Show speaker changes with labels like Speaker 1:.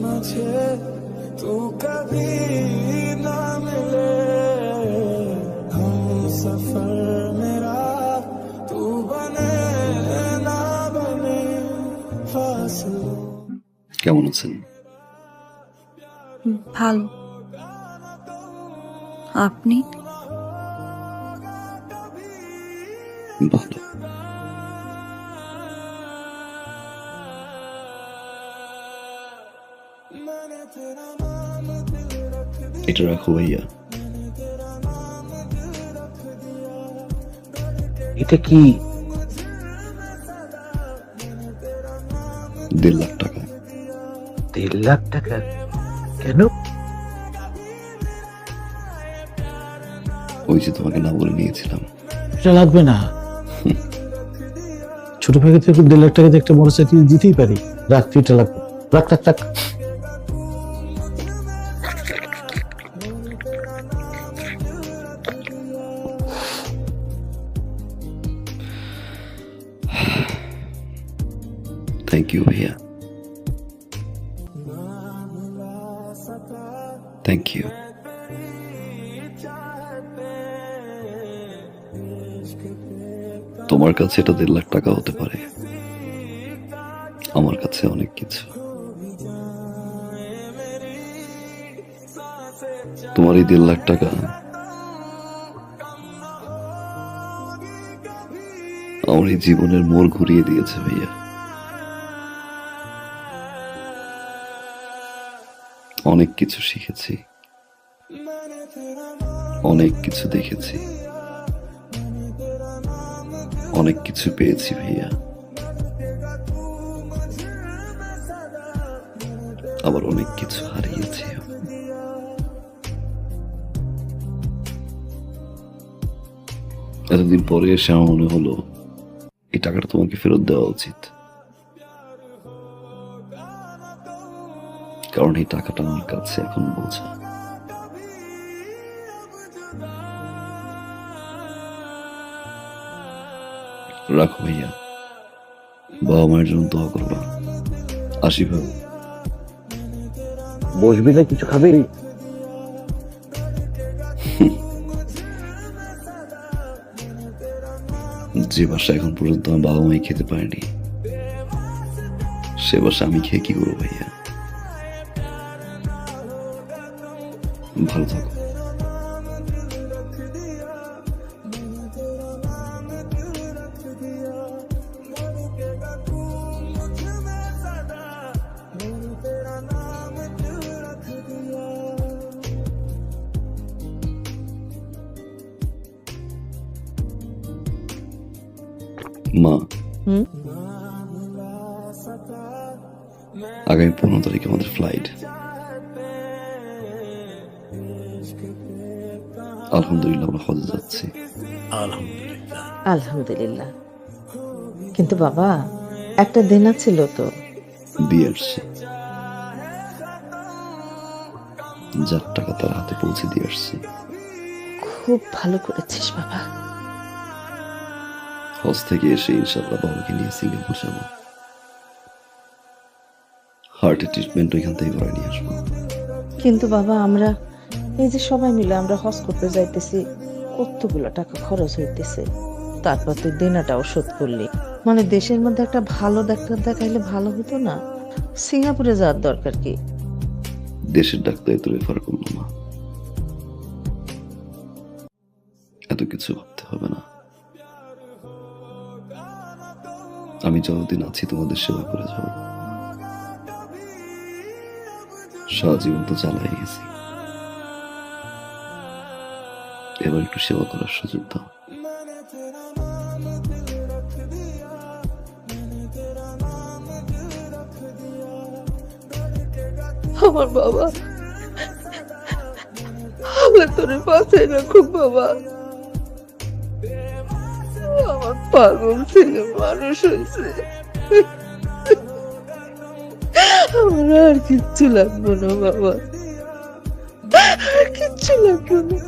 Speaker 1: मुझे तू कभी ना मिले, हम सफर मेरा तू बने ना बने फासलों।
Speaker 2: কেমন আছেন?
Speaker 3: ভালো। আপনি?
Speaker 2: ভালো। এটা রাখো ভাইয়া।
Speaker 4: এটা কি?
Speaker 2: 1.5 লাখ টাকা।
Speaker 4: 1.5 লাখ টাকা? কেন?
Speaker 2: ওই যে তোমাকে না বলে নিয়েছিলাম।
Speaker 4: এটা লাগবে না। ছোট ভাইকে থেকে 1.5 লাখ টাকাতে একটা মোটরসাইকেল দিতেই পারি। রাখ, তুই এটা লাগবে। রাখ রাখ রাখ।
Speaker 2: থ্যাংক ইউ ভাইয়া, থ্যাংক ইউ। তোমার কাছে এটা 1.5 লাখ টাকা হতে পারে, আমার কাছে অনেক কিছু। তোমার এই 1.5 লাখ টাকা আমার এই জীবনের মোড় ঘুরিয়ে দিয়েছে ভাইয়া। অনেক কিছু শিখেছি, অনেক কিছু দেখেছি, অনেক কিছু পেয়েছি ভাইয়া, আবার অনেক কিছু হারিয়েছি। এতদিন পরে এসে আমার মনে হলো এই টাকাটা তোমাকে ফেরত দেওয়া উচিত, কারণ এই টাকাটা আমার কাছে এখন বোঝা। রাখো ভাইয়া, বাবা মায়ের জন্য দোয়া করবা। আসি ভাই।
Speaker 4: বসবি না, কিছু খাবি?
Speaker 2: যে বাসা এখন পর্যন্ত আমার বাবা মাই খেতে পারেনি, সে বাসা আমি খেয়ে কি করবো ভাইয়া? ভালো থাকো। মা, আগামী 15 তারিখে আমাদের ফ্লাইট। আলহামদুলিল্লাহ আমরা হজে যাচ্ছি।
Speaker 5: আলহামদুলিল্লাহ। কিন্তু বাবা, একটা দেনা ছিল তো।
Speaker 2: দিয়ে আসছি, যার টাকা তার হাতে পৌঁছে দিয়ে আসছি।
Speaker 5: খুব ভালো করেছিস বাবা।
Speaker 2: হজ থেকে এসে ইনশাআল্লাহ বাবাকে নিয়ে সিঙ্গাপুর যাবো। হার্টের ট্রিটমেন্ট ওইখান থেকে করে নিয়ে আসবো।
Speaker 5: কিন্তু বাবা, আমরা এই যে সবাই মিলে আমরা হজ করতে যাইতেছি, কতগুলো টাকা খরচ হইতেছে। তারপর তুই দেনাটাও শোধ করলি। মানে দেশের মধ্যে একটা ভালো ডাক্তার দেখাইলে ভালো হতো না? সিঙ্গাপুরে যাওয়ার দরকার কি?
Speaker 2: দেশের ডাক্তার তো রেফার করলো না, এত কিছু ভাবতে হবে না। আমি যতদিন আছি তোমাদের সেবা করে যাব। সারা জীবন তো চালাই গেছি, এবার একটু সেবা করার সুযোগ দাও।
Speaker 5: আমার বাবা, আল্লাহ তোরে বাঁচাই রাখুক বাবা। আমার পাগল ছেলে মানুষ হয়েছে। আমার আর কিচ্ছু লাগবে না বাবা, আর কিচ্ছু লাগবে না।